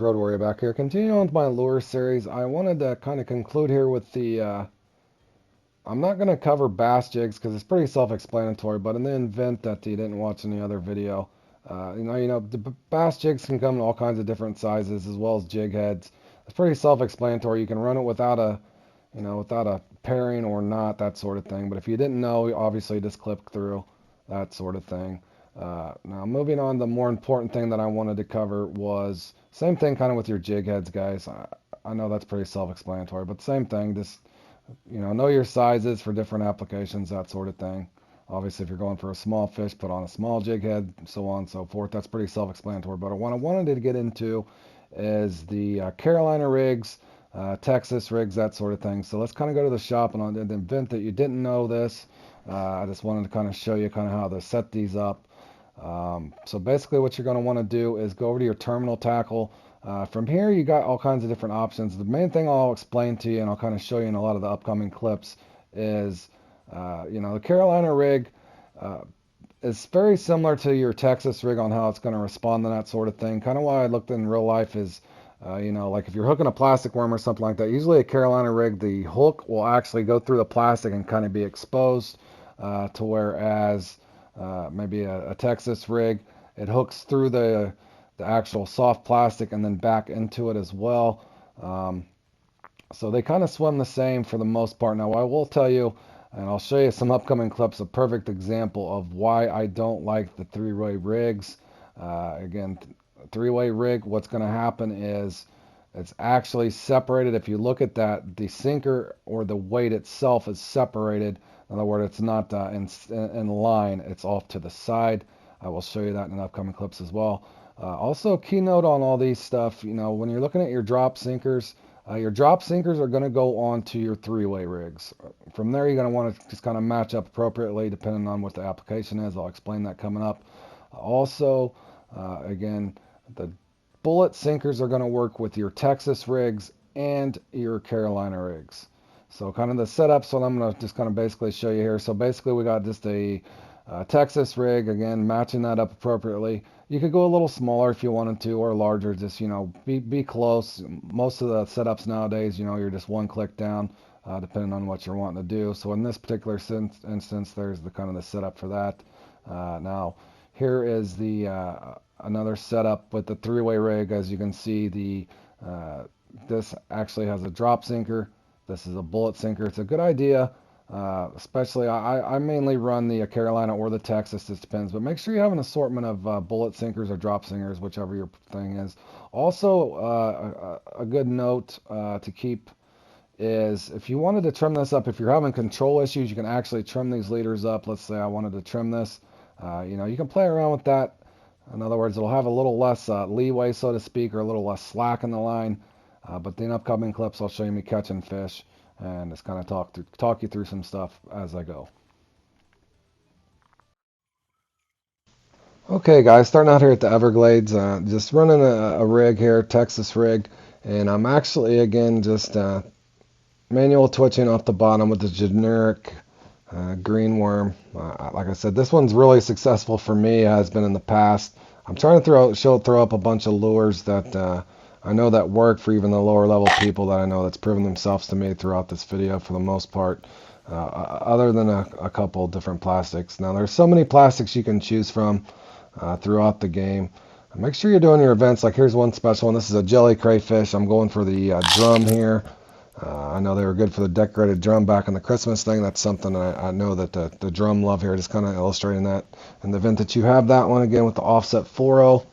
Road Warrior back here. Continuing on with my lure series, I wanted to kind of conclude here with I'm not going to cover bass jigs because it's pretty self-explanatory, but in the event that you didn't watch any other video, the bass jigs can come in all kinds of different sizes as well as jig heads. It's pretty self-explanatory. You can run it without a pairing or not, that sort of thing. But if you didn't know, obviously just clip through, that sort of thing. Now moving on, the more important thing that I wanted to cover was same thing kind of with your jig heads, guys. I know that's pretty self-explanatory, but same thing. Just know your sizes for different applications, that sort of thing. Obviously, if you're going for a small fish, put on a small jig head, so on and so forth. That's pretty self-explanatory. But what I wanted to get into is the Carolina rigs, Texas rigs, that sort of thing. So let's kind of go to the shop, and on the event that you didn't know this, I just wanted to kind of show you kind of how to set these up. So basically what you're going to want to do is go over to your terminal tackle. From here you got all kinds of different options. The main thing I'll explain to you and I'll kind of show you in a lot of the upcoming clips is, the Carolina rig is very similar to your Texas rig on how it's going to respond to that sort of thing. Kind of why I looked in real life is, like if you're hooking a plastic worm or something like that, usually a Carolina rig, the hook will actually go through the plastic and kind of be exposed, to whereas maybe a Texas rig, it hooks through the actual soft plastic and then back into it as well. So they kind of swim the same for the most part. Now I will tell you, and I'll show you some upcoming clips, a perfect example of why I don't like the three-way rigs. Again, three-way rig, what's going to happen is it's actually separated. If you look at that, the sinker or the weight itself is separated. In other words, it's not in line, it's off to the side. I will show you that in upcoming clips as well. Also, keynote on all these stuff, when you're looking at your drop sinkers are going to go onto your three-way rigs. From there, you're going to want to just kind of match up appropriately depending on what the application is. I'll explain that coming up. Also, again, the bullet sinkers are going to work with your Texas rigs and your Carolina rigs. So kind of the setup, so I'm going to just kind of basically show you here. So basically we got just a Texas rig, again, matching that up appropriately. You could go a little smaller if you wanted to, or larger, just, be close. Most of the setups nowadays, you're just one click down, depending on what you're wanting to do. So in this particular instance, there's the kind of the setup for that. Now, here is the another setup with the three-way rig. As you can see, this actually has a drop sinker. This is a bullet sinker. It's a good idea. Especially, I mainly run the Carolina or the Texas, this depends, but make sure you have an assortment of bullet sinkers or drop sinkers, whichever your thing is. Also, a good note to keep is if you wanted to trim this up, if you're having control issues, you can actually trim these leaders up. Let's say I wanted to trim this. You can play around with that. In other words, it'll have a little less leeway, so to speak, or a little less slack in the line. But in upcoming clips, I'll show you me catching fish and just kind of talk you through some stuff as I go. Okay, guys, starting out here at the Everglades, just running a rig here, Texas rig, and I'm actually again just manual twitching off the bottom with the generic green worm. Like I said, this one's really successful for me, has been in the past. I'm trying to throw up a bunch of lures that I know that work for even the lower level people that I know that's proven themselves to me throughout this video for the most part, other than a couple different plastics. Now there's so many plastics you can choose from throughout the game. Make sure you're doing your events. Like here's one special one. This is a jelly crayfish. I'm going for the drum here. I know they were good for the decorated drum back in the Christmas thing. That's something I know that the drum love here, just kind of illustrating that. In the event that you have that one, again with the offset 4.0.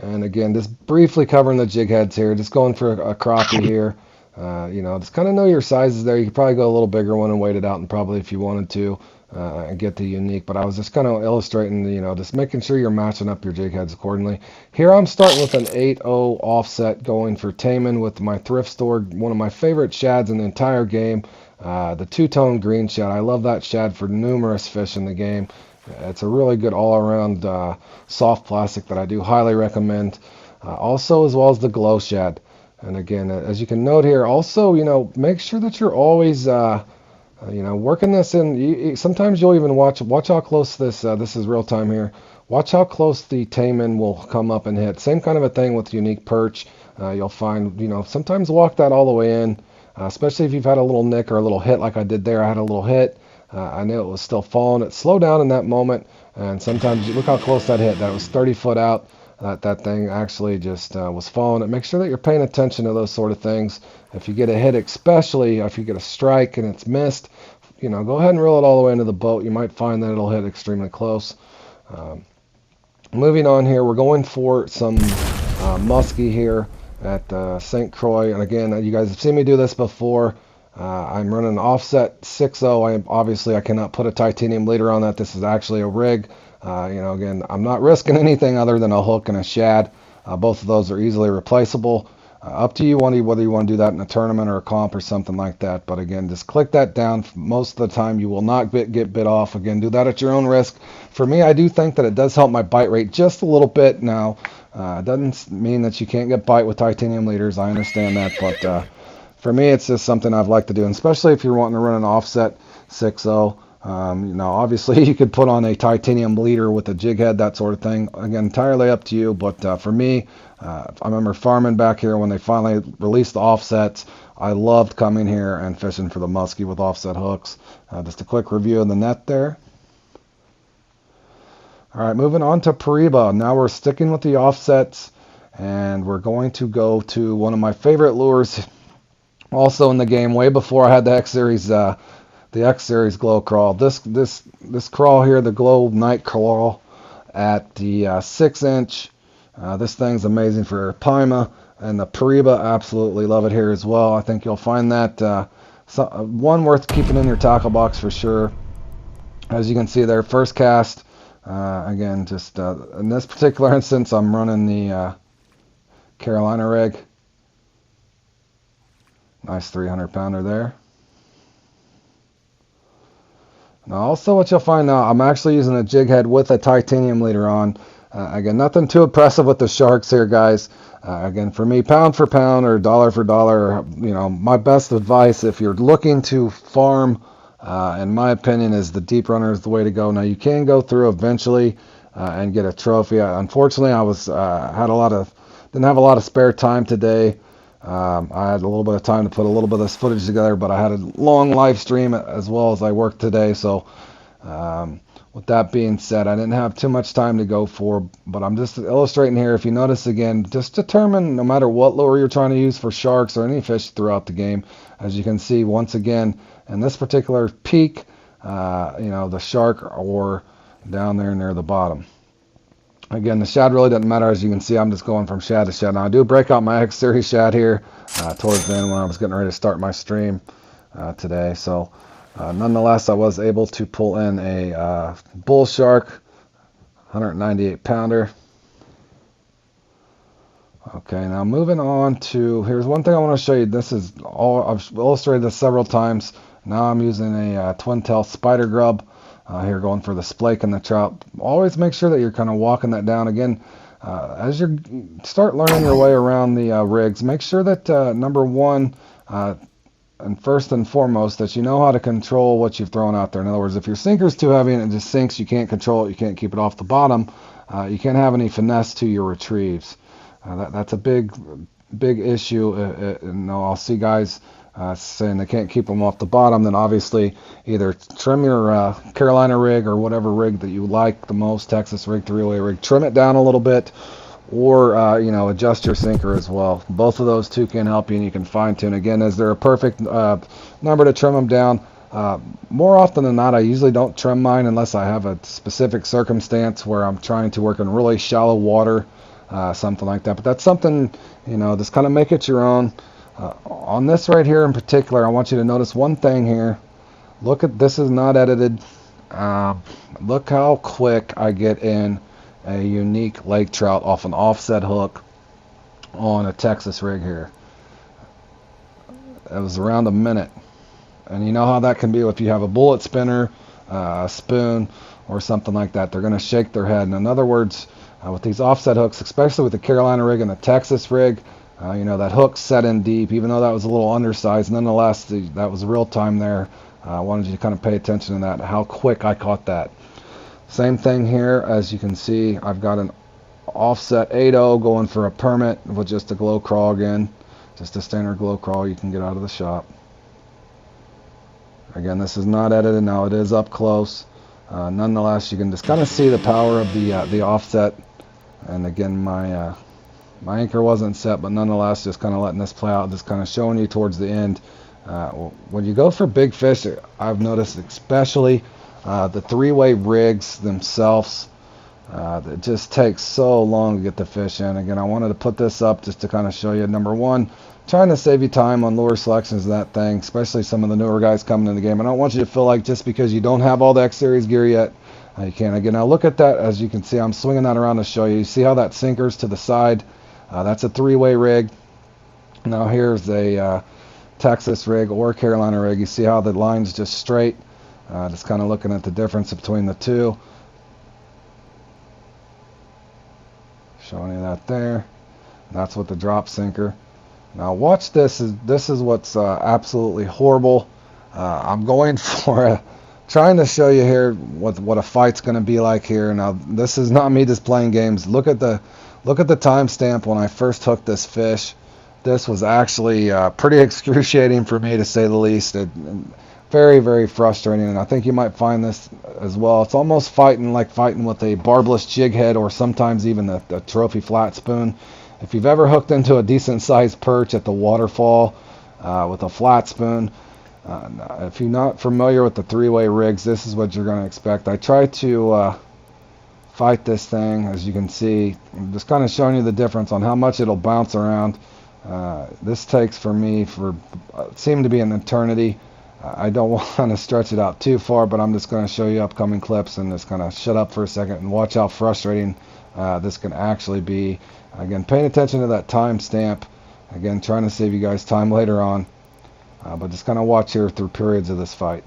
And again, just briefly covering the jig heads here, just going for a crappie here. Just kind of know your sizes there. You could probably go a little bigger one and wait it out, and probably if you wanted to, and get the unique. But I was just kind of illustrating, just making sure you're matching up your jig heads accordingly. Here I'm starting with an 8.0 offset, going for taming with my thrift store, one of my favorite shads in the entire game, the two-tone green shad. I love that shad for numerous fish in the game. It's a really good all-around soft plastic that I do highly recommend. Also, as well as the glow shad. And again, as you can note here, also, make sure that you're always, working this in. Sometimes you'll even watch how close this is real time here. watch how close the tame-in will come up and hit. Same kind of a thing with unique perch. You'll find, sometimes walk that all the way in, especially if you've had a little nick or a little hit like I did there. I had a little hit. I knew it was still falling. It slowed down in that moment, and sometimes you look how close that hit. That was 30 foot out. That thing actually just was falling. And make sure that you're paying attention to those sort of things. If you get a hit, especially if you get a strike and it's missed, go ahead and reel it all the way into the boat. You might find that it'll hit extremely close. Moving on here, we're going for some musky here at St Croix. And again, you guys have seen me do this before. I'm running an offset 6.0. I cannot put a titanium leader on that. This is actually a rig. Again, I'm not risking anything other than a hook and a shad. Both of those are easily replaceable. Up to you whether you want to do that in a tournament or a comp or something like that. But again, just click that down. Most of the time, you will not get bit off. Again, do that at your own risk. For me, I do think that it does help my bite rate just a little bit. Now, it doesn't mean that you can't get bite with titanium leaders. I understand that, but for me, it's just something I've liked to do, and especially if you're wanting to run an offset 6.0. Obviously you could put on a titanium leader with a jig head, that sort of thing. Again, entirely up to you, but for me, I remember farming back here when they finally released the offsets. I loved coming here and fishing for the muskie with offset hooks. Just a quick review of the net there. All right, moving on to Pariba. Now we're sticking with the offsets, and we're going to go to one of my favorite lures also in the game, way before I had the X Series glow crawl. This crawl here, the glow night crawl at the 6-inch. This thing's amazing for Pima, and the Pariba, absolutely love it here as well. I think you'll find that one worth keeping in your tackle box for sure. As you can see there, first cast. Again, just in this particular instance, I'm running the Carolina rig. Nice 300-pounder there. Now, also what you'll find now, I'm actually using a jig head with a titanium leader on. Again, nothing too impressive with the sharks here, guys. Again, for me, pound for pound or dollar for dollar, my best advice if you're looking to farm, in my opinion, is the deep runner is the way to go. Now, you can go through eventually and get a trophy. Unfortunately, I didn't have a lot of spare time today. I had a little bit of time to put a little bit of this footage together, but I had a long live stream as well as I worked today. So with that being said, I didn't have too much time to go for, but I'm just illustrating here. If you notice again, just determine no matter what lure you're trying to use for sharks or any fish throughout the game. As you can see, once again, in this particular peak, the shark or down there near the bottom. Again, the shad really doesn't matter. As you can see, I'm just going from shad to shad. Now, I do break out my X Series shad here towards the end when I was getting ready to start my stream today. So, nonetheless, I was able to pull in a bull shark, 198-pounder. Okay, now moving on to, here's one thing I want to show you. This is all, I've illustrated this several times. Now I'm using a twin tail spider grub. Here going for the splake and the trout. Always make sure that you're kind of walking that down. Again, as you start learning your way around the rigs, make sure that number one, and first and foremost, that you know how to control what you've thrown out there. In other words, if your sinker's too heavy and it just sinks, you can't control it, you can't keep it off the bottom, you can't have any finesse to your retrieves. That's a big issue. I'll see guys saying they can't keep them off the bottom. Then obviously either trim your Carolina rig or whatever rig that you like the most, Texas rig, three-way rig, trim it down a little bit, or adjust your sinker as well. Both of those two can help you, and you can fine-tune. Again, is there a perfect number to trim them down? More often than not, I usually don't trim mine unless I have a specific circumstance where I'm trying to work in really shallow water, something like that. But that's something, just kind of make it your own. On this right here in particular, I want you to notice one thing here. Look at this, is not edited. Look how quick I get in a unique lake trout off an offset hook on a Texas rig here. It was around a minute. And you know how that can be if you have a bullet spinner, a spoon, or something like that. They're going to shake their head. In other words, with these offset hooks, especially with the Carolina rig and the Texas rig, that hook set in deep, even though that was a little undersized. Nonetheless, that was real time there. I wanted you to kind of pay attention to that, how quick I caught that. Same thing here. As you can see, I've got an offset 8.0 going for a permit with just a glow crawl again. Just a standard glow crawl you can get out of the shop. Again, this is not edited now. It is up close. Nonetheless, you can just kind of see the power of the offset. And again, my anchor wasn't set, but nonetheless, just kind of letting this play out, just kind of showing you towards the end. When you go for big fish, I've noticed especially the three-way rigs themselves, it just takes so long to get the fish in. Again, I wanted to put this up just to kind of show you, number one, trying to save you time on lure selections of that thing, especially some of the newer guys coming in the game. I don't want you to feel like just because you don't have all the X Series gear yet, you can't. Again, now look at that. As you can see, I'm swinging that around to show you. You see how that sinkers to the side? That's a three-way rig. Now here's a Texas rig or Carolina rig. You see how the line's just straight? Just kind of looking at the difference between the two. Showing you that there. That's with the drop sinker. Now watch this. This is what's absolutely horrible. I'm going for trying to show you here what a fight's going to be like here. Now this is not me just playing games. Look at the timestamp when I first hooked this fish. This was actually pretty excruciating for me, to say the least. Very, very frustrating, and I think you might find this as well. It's almost like fighting with a barbless jig head, or sometimes even the trophy flat spoon. If you've ever hooked into a decent sized perch at the waterfall with a flat spoon, if you're not familiar with the three-way rigs, this is what you're going to expect. I try to fight this thing, as you can see. I'm just kind of showing you the difference on how much it'll bounce around. This takes for me seemed to be an eternity. I don't want to stretch it out too far, but I'm just going to show you upcoming clips and just kind of shut up for a second and watch how frustrating this can actually be. Again, paying attention to that timestamp. Again, trying to save you guys time later on. But just kind of watch here through periods of this fight.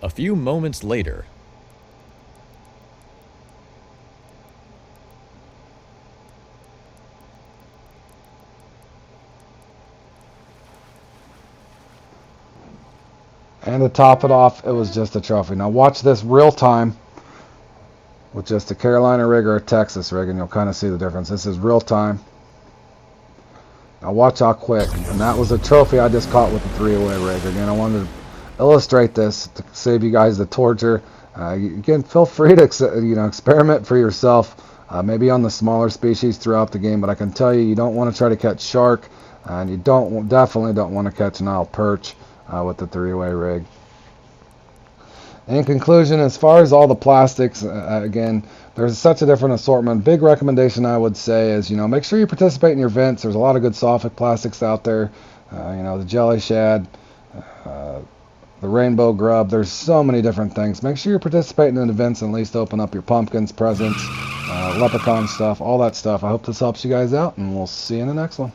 A few moments later. And to top it off, it was just a trophy. Now watch this real time with just a Carolina rig or a Texas rig, and you'll kind of see the difference. This is real time. Now watch how quick. And that was a trophy I just caught with the three-way rig. Again, I wanted to illustrate this to save you guys the torture. Again, feel free to experiment for yourself, maybe on the smaller species throughout the game. But I can tell you don't want to try to catch shark, and you definitely don't want to catch Nile perch with the three-way rig. In conclusion, as far as all the plastics, again, there's such a different assortment. Big recommendation I would say is, make sure you participate in your events. There's a lot of good Sophic plastics out there. The jelly shad, the rainbow grub. There's so many different things. Make sure you're participating in events and at least open up your pumpkins, presents, leprechaun stuff, all that stuff. I hope this helps you guys out, and we'll see you in the next one.